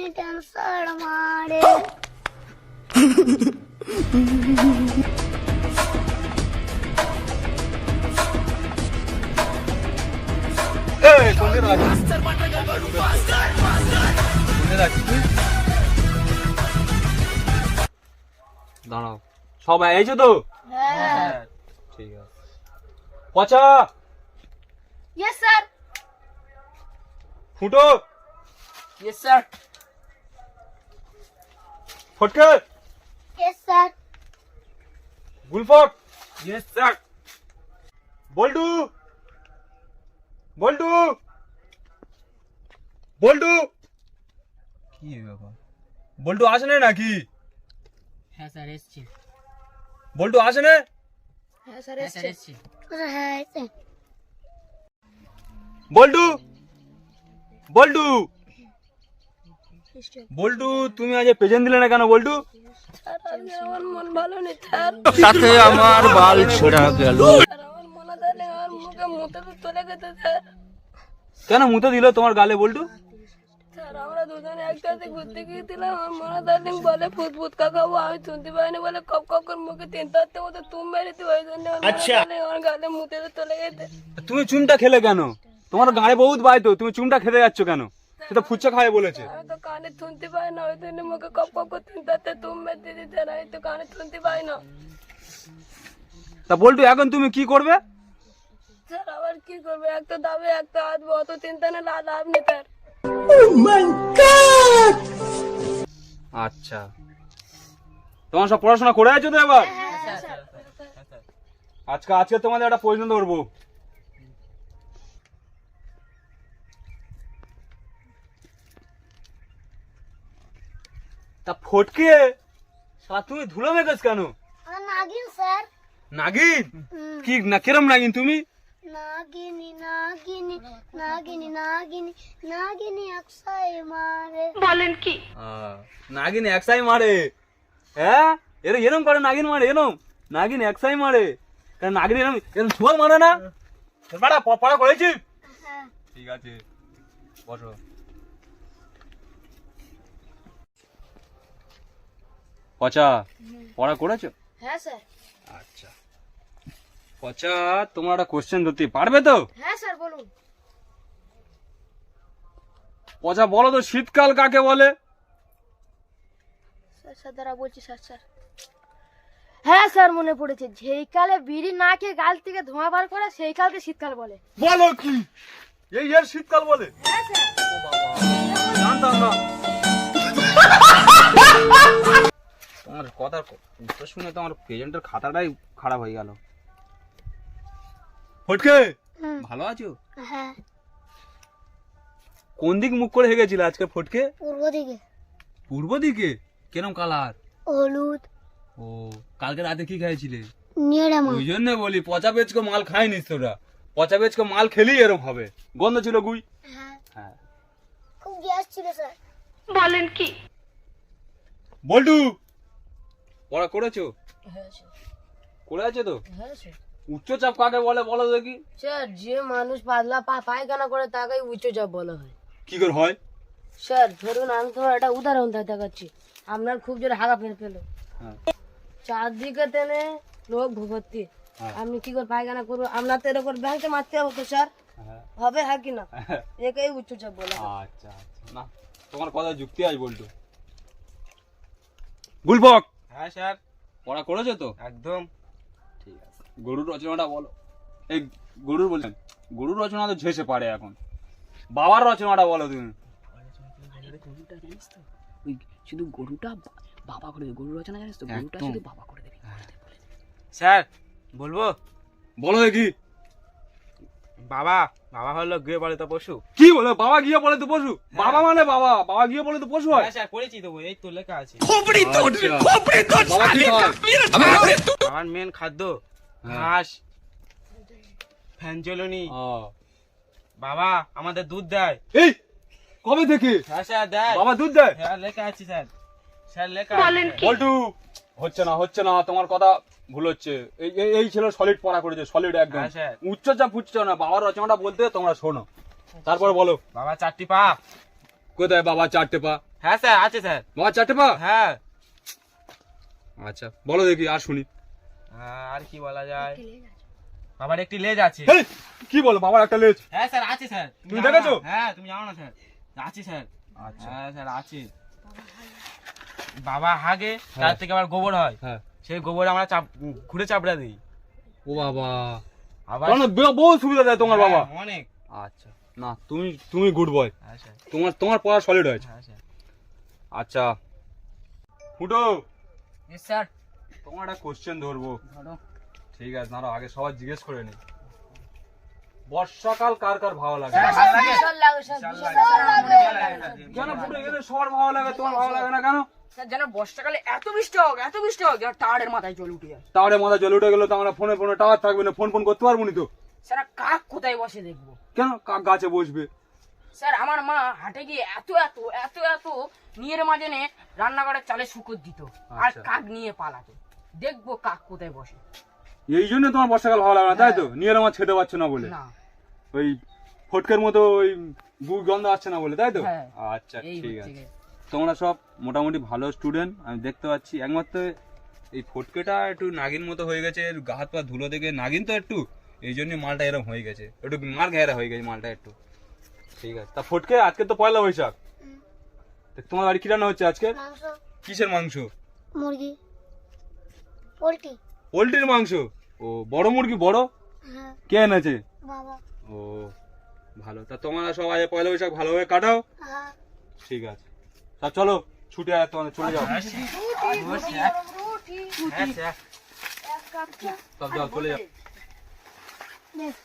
Any tension মারে এই কোন দিন রাখি কোন রাখি দাঁড়াও সবাই আইছো তো? হ্যাঁ ঠিক আছে। পচা यस স্যার ফুটো यस सर। ফটকে यस স্যার গুলফক यस सर। বল্টু বল্টু বল্টু কি ব্যাপার বল্টু আসে না নাকি? হ্যাঁ স্যার এসছি। বল্টু আসে না? হ্যাঁ স্যার হ্যাঁ স্যার এসছি। হ্যাঁ স্যার বল্টু বল্টু বল্টু তুমি আজ প্রেজেন্ট দিলে না কেন বল্টু? আমার মন ভালো নেই স্যার সাথে আমার বাল ছেঁড়া গেল। আমার মনে তাহলে আমার মুখে মুতে তো চলে গেছে স্যার কেন মুতে দিল তোমার গালে বল্টু? স্যার আমরা দুজনে একসাথে ঘুরতে গিয়েছিলাম আমার মনে দার্লিং বলে ফুট ফুট খাবো আমি শুনতে পাইনি বলে কপ কপ করে মুখে তিন চারটে মতো তুম মেরেছি ওই জন্য আমার গালে মুতে তো চলে গেছে তুমি চুমটা খেলে কেন? তোমার গায়ে বহুত বাই তো, তুমি চুমটা খেতে যাচ্ছ কেন? সেটা ফুচকা খায় বলেছে। আমি তো কানে শুনতে পাই না ওই জন্য মুখে কপ কপ করে তিন চারটে তুম মেরে দিয়েছি স্যার আমি তো কানে শুনতে পাই না তা বল্টু এখন তুমি কি করবে? স্যার আবার কি করবে একটা দাবে একটা আসবো অত চিন্তা না লাভ নেই স্যার আচ্ছা তোমার সব পড়াশোনা করে আছো তো এবার? আজকে তোমাদের একটা প্রশ্ন ধরবো। তা ফটকে শালা তুমি ধুলো মেঘাস কেন? নাগিন স্যার নাগিন? কি না কিরম নাগিন তুমি? নাগিনী নাগিনী নাগিনী নাগিনী নাগিনী একসাই মারে নাগিন একসাই মারে? হ্যাঁ এরম করে নাগিন মারে? এরম নাগিন একসাই মারে? কারণ নাগিন এরম এরম ছোঁয়াল মারে না? বাড়া পড়া করেছি? হ্যাঁ ঠিক আছে বসো। পচা পড়া করেছো? হ্যাঁ স্যার আচ্ছা পচা তোমার একটা কোশ্চেন ধরতে পারবে তো? হ্যাঁ স্যার বলুন পচা বলো তো শীতকাল কাকে বলে? স্যার স্যার দাঁড়া বলছি স্যার স্যার হ্যাঁ স্যার মনে পড়েছে যেই কালে বিড়ি না খেয়ে গাল থেকে ধোঁয়া বার করে সেই কালকে শীতকাল বলে বলো কি এই এর শীতকাল বলে? হ্যাঁ স্যার জানতাম না। তোমার কথার উত্তর শুনে তো আমার প্রেজেন্টের খাতাটাই খারাপ হয়ে গেল। ফটকে ভালো আছো? হ্যাঁ কোন দিক মুখ করে হেগেছিল আজকে ফটকে? পূর্ব দিকে পূর্ব দিকে? কেরম কালার? হলুদ ও কালকে রাতে কি খাইছিলে? নিয়ে মা ওই জন্য বলি পচা বেচকে মাল খাইনি তোরা। পচা বেচকে মাল খেলেই এরম হবে। গন্ধ ছিল গুই। হ্যাঁ হ্যাঁ খুব গ্যাস ছিল স্যার বল্টু পড়া করেছো? হ্যাঁ স্যার করে আছে তো? হ্যাঁ স্যার উচ্চচাপ কাকে বলে বলো দেখি? স্যার যে মানুষ পাতলা পায়খানা করে তাকে উচ্চচাপ বলা হয় কি করে হয়? স্যার ধরুন আমি তোমার একটা উদাহরণ দেখাচ্ছি আপনার খুব জোরে হাগা পেলো হ্যাঁ চারদিকে টেনে লোক ভর্তি হ্যাঁ। আপনি কি করে পায়খানা করবো আপনার তো এরকম ব্যাংকে মারতে হবে তো স্যার হ্যাঁ। হবে হ্যাঁ কি না একেই উচ্চচাপ বলা হয়। আচ্ছা আচ্ছা না তোমার কথা যুক্তি আছে বল্টু। গুলবক হ্যাঁ স্যার পড়া করেছো তো? একদম। ঠিক আছে গরুর রচনাটা বলো। এই গরুর বললেন গরুর রচনা তো ঝেসে পারে এখন। বাবার রচনাটা বলো তুমি। গরুটা জানিস তো ওই শুধু গরুটা বাবা করে দেবে গরুর রচনা জানিস তো গরুটা একদম। শুধু বাবা করে দেবে স্যার বলবো বলো দেখি। বাবা বাবা হলো গৃহপালিত পশু। কি বলে বাবা গিয়ে বলে তো পশু? বাবা মানে বাবা, বাবা গিয়ে বলে তো পশু হয়। হ্যাঁ স্যার পড়েছি তো এই তো লেখা আছে। আচ্ছা। বাবা কি হয়? আমার মেন খাদ্য হ্যাঁ। ঘাস ফ্যানচলনি। ও, বাবা আমাদের দুধ দেয়। এই কবে থেকে হ্যাঁ স্যার দেয়। বাবা দুধ দেয়? হ্যাঁ লেখা আছে স্যার স্যার লেখা আছে। বল্টু হচ্ছে না তোমার কথা ভুল হচ্ছে। এই ছেলে সলিড পড়া করেছে, সলিড একদম। হ্যাঁ, স্যার। উচ্চচাপ ফুচ্ছ না, বাবার রচনাটা বলতে তোমরা শোনো, তারপর বলো। বাবা চারটি পা কোথায় বাবা চারটে পা? হ্যাঁ স্যার আছে স্যার। বাবা চারটে পা? হ্যাঁ। আচ্ছা বলো দেখি আর শুনি। আর কি বলা যায়, বাবার একটি লেজ আছে। হেই, কি বলো বাবার একটা লেজ? হ্যাঁ স্যার আছে স্যার। তুমি জানো দেখেছো? না? হ্যাঁ তুমি জানো না স্যার, আছে স্যার। আচ্ছা হ্যাঁ স্যার আছে। বাবা হাগে, তার থেকে আবার গোবর হয়, হ্যাঁ। সেই গোবর আমরা ঘুরে চাপড়া দিই। ও বাবা, আবার বহু সুবিধা দেয় তোমার বাবা। হ্যাঁ, অনেক। আচ্ছা না তুমি গুড বয়, হ্যাঁ স্যার। তোমার পড়া সলিড হয়েছে। হ্যাঁ স্যার। আচ্ছা ফুটো, স্যার তোমার একটা কোশ্চেন ধরবো। ঠিক আছে দাঁড়াও, আগে সবাই জিজ্ঞেস করে নি। বর্ষাকাল কার কার ভালো লাগে? কেন ফুটো, এখানে সবার ভালো লাগে, তোমার ভালো লাগে না কেন? স্যার যেন বর্ষাকালে এত বৃষ্টি হোক যেন টাওয়ারের মাথায় জল উঠে যায়। টাওয়ারে মাথা জল উঠে গেলো তো আমরা ফোনে টাওয়ার থাকবে না, ফোন করতে পারবো নি তো। স্যার কাক কোথায় বসে দেখবো? কেন কাক গাছে বসবে? স্যার আমার মা হাটে গিয়ে এত এত এত এত নিয়ের মাঝে নে রান্নাঘরের চালে শুকর দিত, আর আচ্ছা। কাক নিয়ে পালাতো। দেখবো কাক কোথায় বসে। এই জন্য তোমার বর্ষাকাল ভালো লাগে না তাই তো? নিয়ে আমার ছেটে পাচ্ছে না বলে, না ওই ফটকের মতো ওই বুক গন্ধ আসছে না বলে, তাই তো? হ্যাঁ। আচ্ছা এই ঠিক হচ্ছে আছে, গিয়ে। তোমরা সব মোটামুটি ভালো স্টুডেন্ট আমি দেখতে পাচ্ছি। একমাত্র এই ফটকেটা একটু নাগিন মতো হয়ে গেছে, গা হাত পা ধুলো থেকে নাগিন তো একটু, এই জন্য মালটা এরকম হয়ে গেছে, একটু মার ঘেরা হয়ে গেছে মালটা একটু। ঠিক আছে, তা ফটকে আজকে তো পয়লা বৈশাখ, তা তোমার বাড়ি কি রান্না হচ্ছে আজকে? মাংস, কিসের মাংস? মুরগি, পোলট্রি। পোল্ট্রির মাংস? ও বড় মুরগি, বড়? হ্যাঁ কে এনেছে? বাবা। ও ভালো, তা তোমরা সবাই পয়লা বৈশাখ ভালোভাবে কাটাও। হ্যাঁ ঠিক আছে, তা চলো ছুটে আয়, তোমাদের চলে যাও। হ্যাঁ স্যার। সব যাও চলে যাও। বেশ।